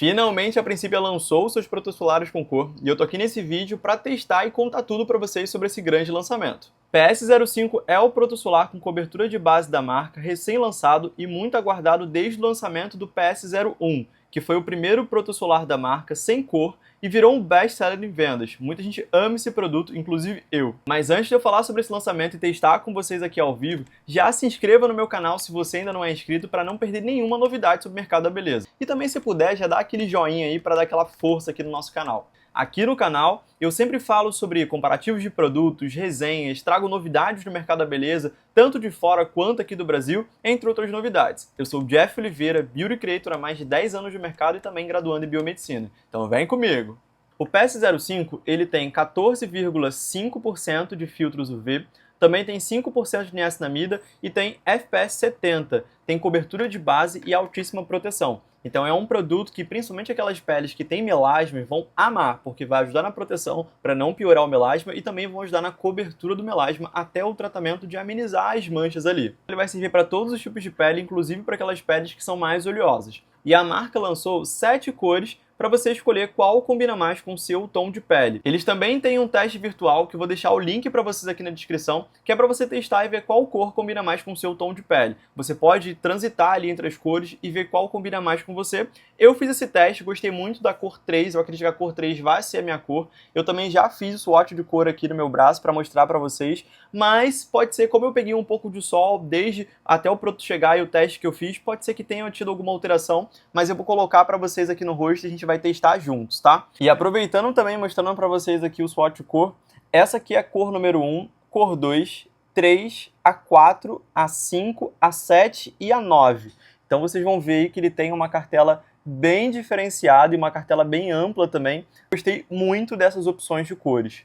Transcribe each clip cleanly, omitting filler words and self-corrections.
Finalmente a Principia lançou seus protetos solares com cor e eu tô aqui nesse vídeo para testar e contar tudo para vocês sobre esse grande lançamento. PS05 é o protetor solar com cobertura de base da marca, recém-lançado e muito aguardado desde o lançamento do PS01, que foi o primeiro protetor solar da marca sem cor e virou um best-seller em vendas. Muita gente ama esse produto, inclusive eu. Mas antes de eu falar sobre esse lançamento e testar com vocês aqui ao vivo, já se inscreva no meu canal se você ainda não é inscrito para não perder nenhuma novidade sobre o mercado da beleza. E também, se puder, já dá aquele joinha aí para dar aquela força aqui no nosso canal. Aqui no canal, eu sempre falo sobre comparativos de produtos, resenhas, trago novidades do mercado da beleza, tanto de fora quanto aqui do Brasil, entre outras novidades. Eu sou o Jeff Oliveira, Beauty Creator há mais de 10 anos de mercado e também graduando em Biomedicina. Então vem comigo! O PS05 ele tem 14,5% de filtros UV, também tem 5% de niacinamida e tem FPS 70, tem cobertura de base e altíssima proteção. Então é um produto que principalmente aquelas peles que têm melasma vão amar, porque vai ajudar na proteção para não piorar o melasma e também vão ajudar na cobertura do melasma até o tratamento de amenizar as manchas ali. Ele vai servir para todos os tipos de pele, inclusive para aquelas peles que são mais oleosas. E a marca lançou 7 cores para você escolher qual combina mais com o seu tom de pele. Eles também têm um teste virtual, que eu vou deixar o link para vocês aqui na descrição, que é para você testar e ver qual cor combina mais com o seu tom de pele. Você pode transitar ali entre as cores e ver qual combina mais com você. Eu fiz esse teste, gostei muito da cor 3, eu acredito que a cor 3 vai ser a minha cor. Eu também já fiz o swatch de cor aqui no meu braço para mostrar para vocês, mas pode ser, como eu peguei um pouco de sol desde até o produto chegar e o teste que eu fiz, pode ser que tenha tido alguma alteração, mas eu vou colocar para vocês aqui no rosto e a gente vai testar juntos, tá? E aproveitando também, mostrando para vocês aqui o swatch de cor, essa aqui é a cor número 1, cor 2, 3, a 4, a 5, a 7 e a 9. Então vocês vão ver aí que ele tem uma cartela bem diferenciada e uma cartela bem ampla também. Gostei muito dessas opções de cores.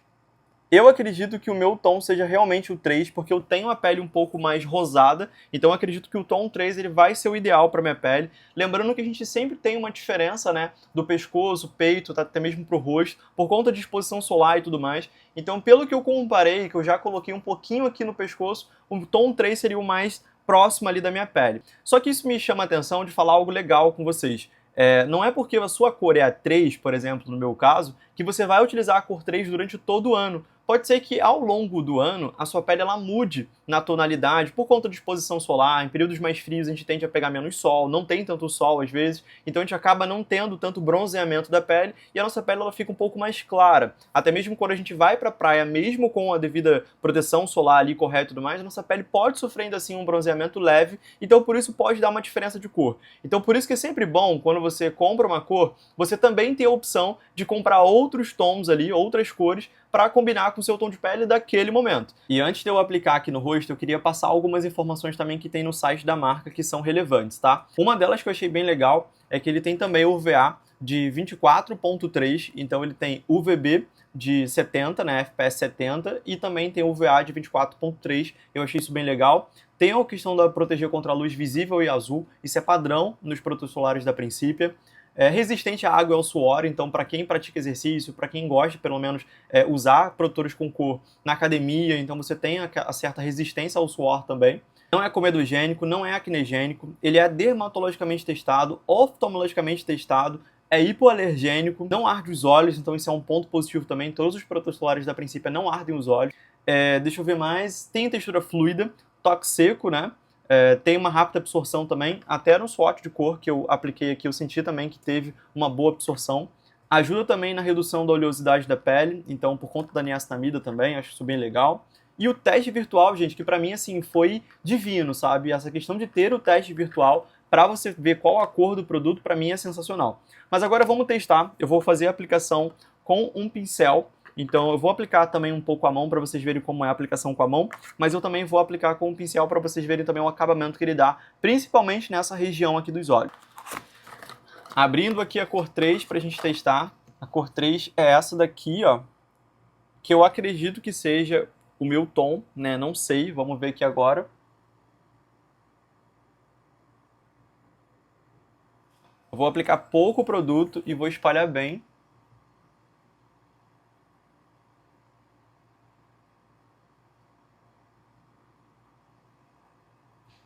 Eu acredito que o meu tom seja realmente o 3, porque eu tenho a pele um pouco mais rosada, então eu acredito que o tom 3 ele vai ser o ideal para minha pele. Lembrando que a gente sempre tem uma diferença, né, do pescoço, peito, até mesmo pro rosto, por conta de exposição solar e tudo mais. Então, pelo que eu comparei, que eu já coloquei um pouquinho aqui no pescoço, o tom 3 seria o mais próximo ali da minha pele. Só que isso me chama a atenção de falar algo legal com vocês. Não é porque a sua cor é a 3, por exemplo, no meu caso, que você vai utilizar a cor 3 durante todo o ano. Pode ser que ao longo do ano a sua pele ela mude na tonalidade por conta de exposição solar. Em períodos mais frios a gente tende a pegar menos sol, não tem tanto sol às vezes, então a gente acaba não tendo tanto bronzeamento da pele e a nossa pele ela fica um pouco mais clara. Até mesmo quando a gente vai para a praia, mesmo com a devida proteção solar ali correta e tudo mais, a nossa pele pode sofrer ainda assim um bronzeamento leve, então por isso pode dar uma diferença de cor. Então por isso que é sempre bom quando você compra uma cor, você também tem a opção de comprar outros tons ali, outras cores, para combinar com o seu tom de pele daquele momento. E antes de eu aplicar aqui no rosto, eu queria passar algumas informações também que tem no site da marca que são relevantes, tá? Uma delas que eu achei bem legal é que ele tem também UVA de 24.3, então ele tem UVB de 70, né, FPS 70, e também tem UVA de 24.3, eu achei isso bem legal. Tem a questão da proteger contra a luz visível e azul, isso é padrão nos protetores solares da Principia. É resistente à água e ao suor, então para quem pratica exercício, para quem gosta pelo menos usar protetores com cor na academia, então você tem a certa resistência ao suor também. Não é comedogênico, não é acnegênico, ele é dermatologicamente testado, oftalmologicamente testado, é hipoalergênico, não arde os olhos, então isso é um ponto positivo também, todos os protetores solares da Principia não ardem os olhos. Deixa eu ver mais, tem textura fluida, toque seco, né? Tem uma rápida absorção também, até no swatch de cor que eu apliquei aqui, eu senti também que teve uma boa absorção. Ajuda também na redução da oleosidade da pele, então por conta da niacinamida também, acho isso bem legal. E o teste virtual, gente, que pra mim assim foi divino, sabe? Essa questão de ter o teste virtual para você ver qual a cor do produto, pra mim é sensacional. Mas agora vamos testar, eu vou fazer a aplicação com um pincel. Então eu vou aplicar também um pouco a mão para vocês verem como é a aplicação com a mão, mas eu também vou aplicar com o pincel para vocês verem também o acabamento que ele dá, principalmente nessa região aqui dos olhos. Abrindo aqui a cor 3 para a gente testar. A cor 3 é essa daqui, ó, que eu acredito que seja o meu tom, né? Não sei, vamos ver aqui agora. Eu vou aplicar pouco produto e vou espalhar bem.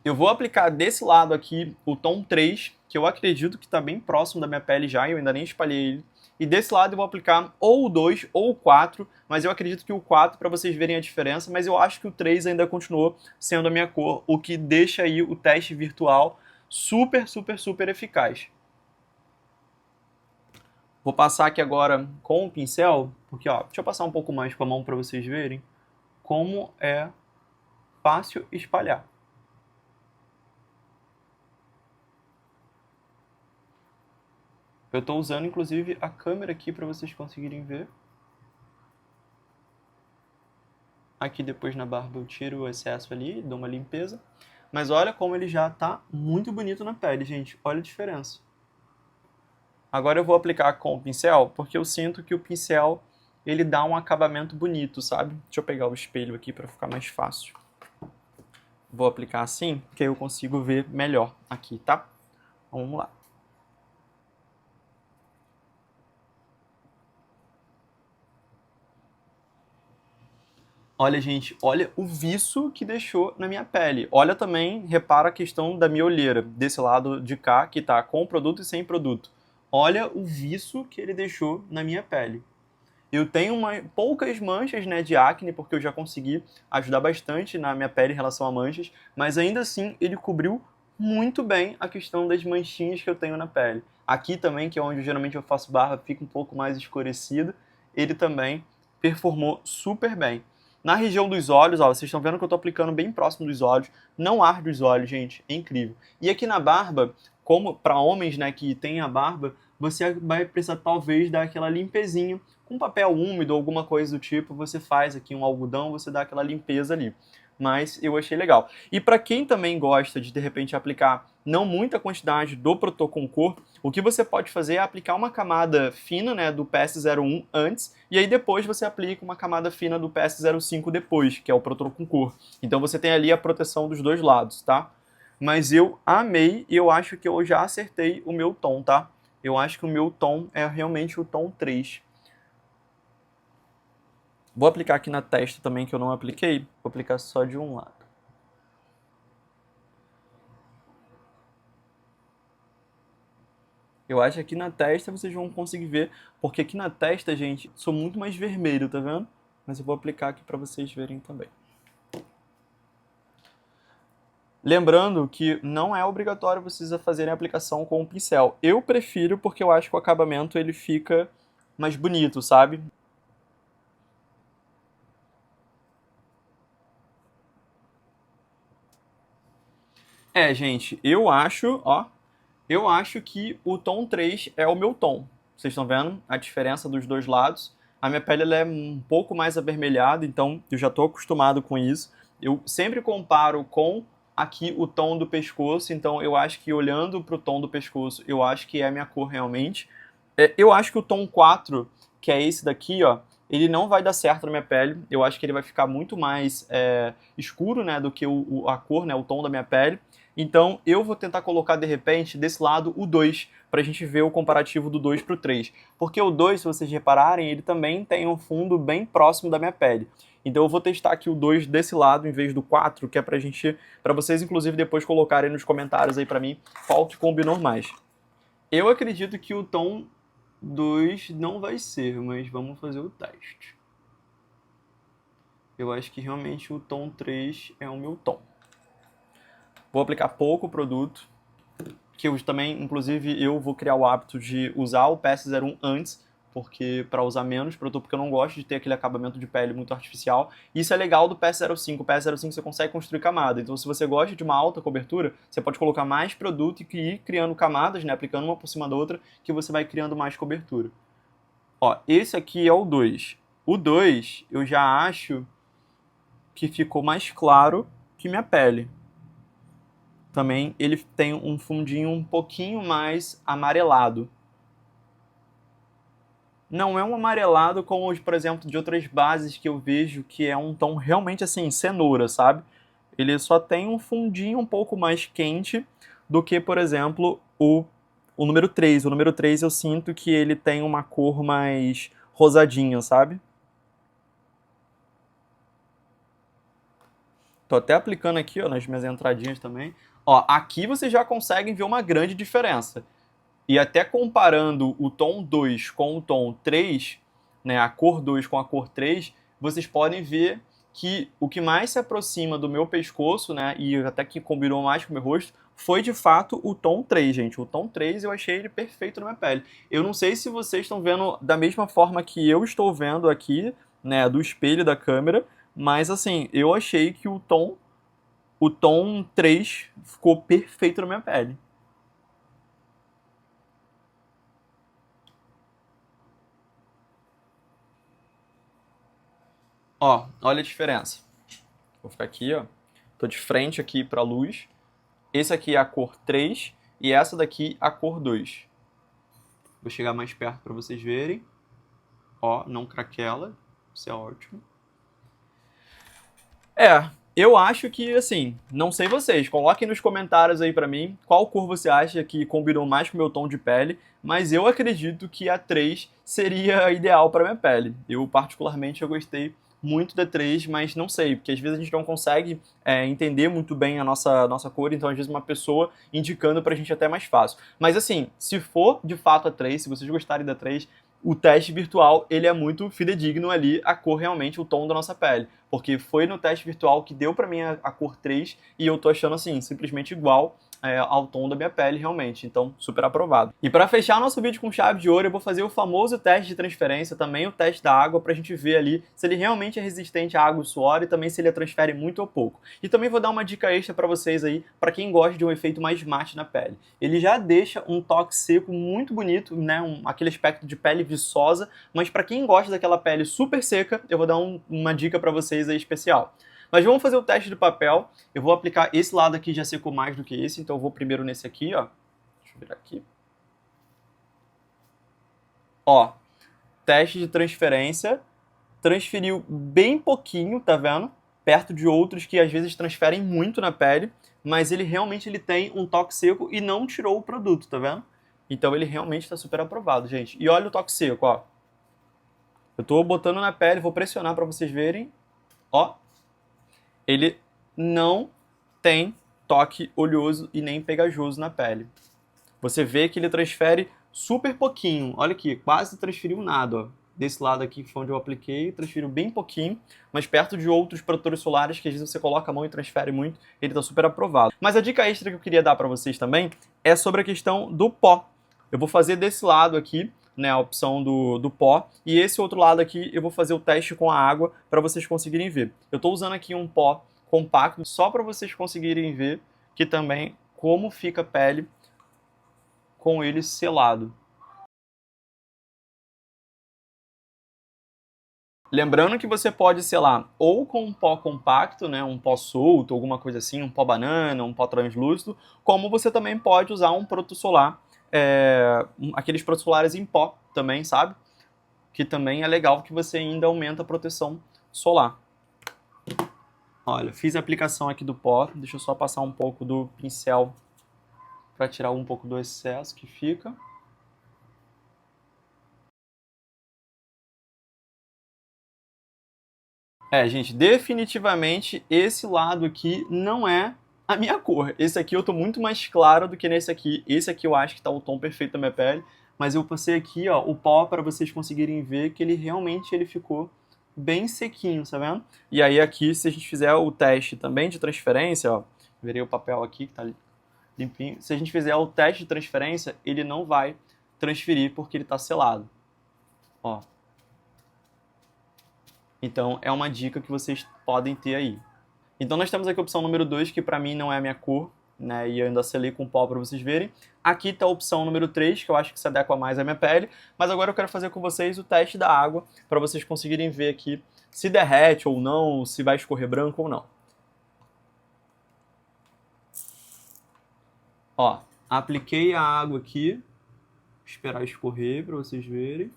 Eu vou aplicar desse lado aqui o tom 3, que eu acredito que está bem próximo da minha pele já, eu ainda nem espalhei ele. E desse lado eu vou aplicar ou o 2 ou o 4, mas eu acredito que o 4 para vocês verem a diferença, mas eu acho que o 3 ainda continuou sendo a minha cor, o que deixa aí o teste virtual super, super, super eficaz. Vou passar aqui agora com o pincel, porque ó, deixa eu passar um pouco mais com a mão para vocês verem como é fácil espalhar. Eu estou usando inclusive a câmera aqui para vocês conseguirem ver. Aqui depois na barba eu tiro o excesso ali, dou uma limpeza. Mas olha como ele já está muito bonito na pele, gente. Olha a diferença. Agora eu vou aplicar com o pincel, porque eu sinto que o pincel ele dá um acabamento bonito, sabe? Deixa eu pegar o espelho aqui para ficar mais fácil. Vou aplicar assim, que aí eu consigo ver melhor aqui, tá? Vamos lá. Olha, gente, olha o viço que deixou na minha pele. Olha também, repara a questão da minha olheira, desse lado de cá, que tá com produto e sem produto. Olha o viço que ele deixou na minha pele. Eu tenho poucas manchas, né, de acne, porque eu já consegui ajudar bastante na minha pele em relação a manchas, mas ainda assim ele cobriu muito bem a questão das manchinhas que eu tenho na pele. Aqui também, que é onde geralmente eu faço barba, fica um pouco mais escurecido, ele também performou super bem. Na região dos olhos, ó, vocês estão vendo que eu estou aplicando bem próximo dos olhos, não arde os olhos, gente, é incrível. E aqui na barba, como para homens, né, que têm a barba, você vai precisar talvez dar aquela limpezinha com papel úmido ou alguma coisa do tipo, você faz aqui um algodão, você dá aquela limpeza ali. Mas eu achei legal. E para quem também gosta de repente aplicar não muita quantidade do Protetor com cor, o que você pode fazer é aplicar uma camada fina, né, do PS01 antes, e aí depois você aplica uma camada fina do PS05 depois, que é o Protetor com cor. Então você tem ali a proteção dos dois lados, tá? Mas eu amei e eu acho que eu já acertei o meu tom, tá? Eu acho que o meu tom é realmente o tom 3. Vou aplicar aqui na testa também, que eu não apliquei. Vou aplicar só de um lado. Eu acho que aqui na testa vocês vão conseguir ver, porque aqui na testa, gente, sou muito mais vermelho, tá vendo? Mas eu vou aplicar aqui para vocês verem também. Lembrando que não é obrigatório vocês fazerem a aplicação com o pincel. Eu prefiro porque eu acho que o acabamento ele fica mais bonito, sabe? É, gente, eu acho que o tom 3 é o meu tom. Vocês estão vendo a diferença dos dois lados? A minha pele ela é um pouco mais avermelhada, então eu já estou acostumado com isso. Eu sempre comparo com aqui o tom do pescoço, então eu acho que olhando para o tom do pescoço, eu acho que é a minha cor realmente. Eu acho que o tom 4, que é esse daqui, ó, ele não vai dar certo na minha pele. Eu acho que ele vai ficar muito mais escuro, né, do que a cor, né, o tom da minha pele. Então eu vou tentar colocar de repente desse lado o 2, para a gente ver o comparativo do 2 para o 3. Porque o 2, se vocês repararem, ele também tem um fundo bem próximo da minha pele. Então eu vou testar aqui o 2 desse lado em vez do 4, que é para vocês inclusive depois colocarem nos comentários aí para mim qual que combinou mais. Eu acredito que o tom 2 não vai ser, mas vamos fazer o teste. Eu acho que realmente o tom 3 é o meu tom. Vou aplicar pouco produto, que eu também, inclusive, eu vou criar o hábito de usar o PS01 antes, porque para usar menos produto, porque eu não gosto de ter aquele acabamento de pele muito artificial. Isso é legal do PS05. O PS05 você consegue construir camada. Então, se você gosta de uma alta cobertura, você pode colocar mais produto e ir criando camadas, né, aplicando uma por cima da outra, que você vai criando mais cobertura. Ó, esse aqui é o 2. O 2, eu já acho que ficou mais claro que minha pele. Também ele tem um fundinho um pouquinho mais amarelado. Não é um amarelado como, por exemplo, de outras bases que eu vejo que é um tom realmente assim, cenoura, sabe? Ele só tem um fundinho um pouco mais quente do que, por exemplo, o número 3. O número 3 eu sinto que ele tem uma cor mais rosadinha, sabe? Tô até aplicando aqui, ó, nas minhas entradinhas também. Ó, aqui vocês já conseguem ver uma grande diferença. E até comparando o tom 2 com o tom 3, né, a cor 2 com a cor 3, vocês podem ver que o que mais se aproxima do meu pescoço, né, e até que combinou mais com o meu rosto, foi de fato o tom 3, gente. O tom 3 eu achei ele perfeito na minha pele. Eu não sei se vocês estão vendo da mesma forma que eu estou vendo aqui, né, do espelho da câmera, mas assim, eu achei que o tom 3 ficou perfeito na minha pele. Ó, olha a diferença. Vou ficar aqui, ó. Tô de frente aqui para a luz. Esse aqui é a cor 3 e essa daqui a cor 2. Vou chegar mais perto para vocês verem. Ó, não craquela. Isso é ótimo. Eu acho que, assim, não sei vocês, coloquem nos comentários aí pra mim qual cor você acha que combinou mais com o meu tom de pele, mas eu acredito que a 3 seria ideal para minha pele. Eu, particularmente, eu gostei muito da 3, mas não sei, porque às vezes a gente não consegue entender muito bem a nossa cor, então às vezes uma pessoa indicando pra gente é até mais fácil. Mas assim, se for de fato a 3, se vocês gostarem da 3, o teste virtual ele é muito fidedigno ali, a cor realmente, o tom da nossa pele. Porque foi no teste virtual que deu pra mim a cor 3 e eu tô achando assim, simplesmente igual ao tom da minha pele realmente, então super aprovado. E para fechar nosso vídeo com chave de ouro, eu vou fazer o famoso teste de transferência, também o teste da água, pra gente ver ali se ele realmente é resistente à água e suor e também se ele transfere muito ou pouco. E também vou dar uma dica extra para vocês aí, para quem gosta de um efeito mais mate na pele. Ele já deixa um toque seco muito bonito, né, aquele aspecto de pele viçosa, mas para quem gosta daquela pele super seca, eu vou dar uma dica para vocês aí especial. Mas vamos fazer o teste do papel. Eu vou aplicar esse lado aqui, já secou mais do que esse, então eu vou primeiro nesse aqui, ó. Deixa eu virar aqui. Ó, teste de transferência. Transferiu bem pouquinho, tá vendo? Perto de outros que às vezes transferem muito na pele, mas ele realmente tem um toque seco e não tirou o produto, tá vendo? Então ele realmente está super aprovado, gente. E olha o toque seco, ó. Eu tô botando na pele, vou pressionar para vocês verem. Ó, ele não tem toque oleoso e nem pegajoso na pele. Você vê que ele transfere super pouquinho. Olha aqui, quase transferiu nada, ó. Desse lado aqui que foi onde eu apliquei, transferiu bem pouquinho, mas perto de outros protetores solares que às vezes você coloca a mão e transfere muito, ele está super aprovado. Mas a dica extra que eu queria dar para vocês também é sobre a questão do pó. Eu vou fazer desse lado aqui, né, a opção do pó, e esse outro lado aqui eu vou fazer o teste com a água para vocês conseguirem ver. Eu estou usando aqui um pó compacto só para vocês conseguirem ver que também como fica a pele com ele selado. Lembrando que você pode selar ou com um pó compacto, né, um pó solto, alguma coisa assim, um pó banana, um pó translúcido, como você também pode usar um proto solar, aqueles protosolares em pó também, sabe? Que também é legal que você ainda aumenta a proteção solar. Olha, fiz a aplicação aqui do pó, deixa eu só passar um pouco do pincel para tirar um pouco do excesso que fica. Gente, definitivamente esse lado aqui não é a minha cor. Esse aqui eu tô muito mais claro do que nesse aqui. Esse aqui eu acho que tá o tom perfeito da minha pele. Mas eu passei aqui, ó, o pó para vocês conseguirem ver que ele realmente ficou bem sequinho, tá vendo? E aí aqui, se a gente fizer o teste também de transferência, ó, verei o papel aqui que tá limpinho. Se a gente fizer o teste de transferência, ele não vai transferir porque ele tá selado. Ó. Então é uma dica que vocês podem ter aí. Então nós temos aqui a opção número 2, que para mim não é a minha cor, né? E eu ainda selei com pó para vocês verem. Aqui está a opção número 3, que eu acho que se adequa mais à minha pele. Mas agora eu quero fazer com vocês o teste da água, para vocês conseguirem ver aqui se derrete ou não, se vai escorrer branco ou não. Ó, apliquei a água aqui. Esperar escorrer para vocês verem.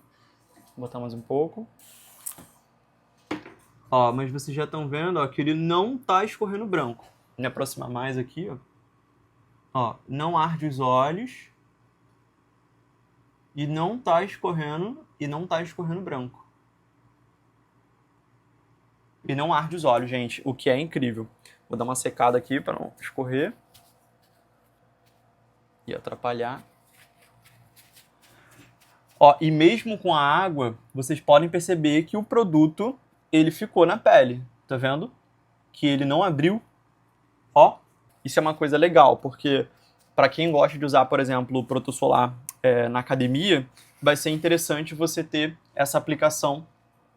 Vou botar mais um pouco. Ó, mas vocês já estão vendo, ó, que ele não tá escorrendo branco. Vou me aproximar mais aqui, ó. Ó, não arde os olhos. E não tá escorrendo branco. E não arde os olhos, gente, o que é incrível. Vou dar uma secada aqui para não escorrer e atrapalhar. Ó, e mesmo com a água, vocês podem perceber que o produto, ele ficou na pele, tá vendo? Que ele não abriu. Ó, isso é uma coisa legal, porque para quem gosta de usar, por exemplo, o protetor solar na academia, vai ser interessante você ter essa aplicação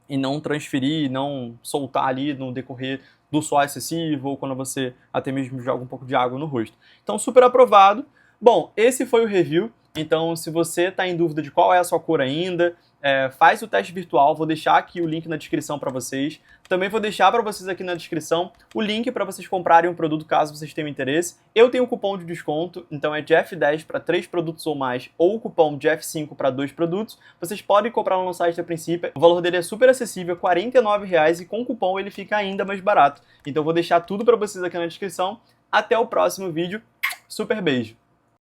e não transferir, não soltar ali no decorrer do suor excessivo ou quando você até mesmo joga um pouco de água no rosto. Então, super aprovado. Bom, esse foi o review. Então, se você está em dúvida de qual é a sua cor ainda, faz o teste virtual, vou deixar aqui o link na descrição para vocês. Também vou deixar para vocês aqui na descrição o link para vocês comprarem um produto caso vocês tenham interesse. Eu tenho um cupom de desconto, então é Jeff10 para 3 produtos ou mais, ou o cupom Jeff5 para 2 produtos. Vocês podem comprar no site a princípio, o valor dele é super acessível, R$ 49,00 e com o cupom ele fica ainda mais barato. Então vou deixar tudo para vocês aqui na descrição. Até o próximo vídeo, super beijo!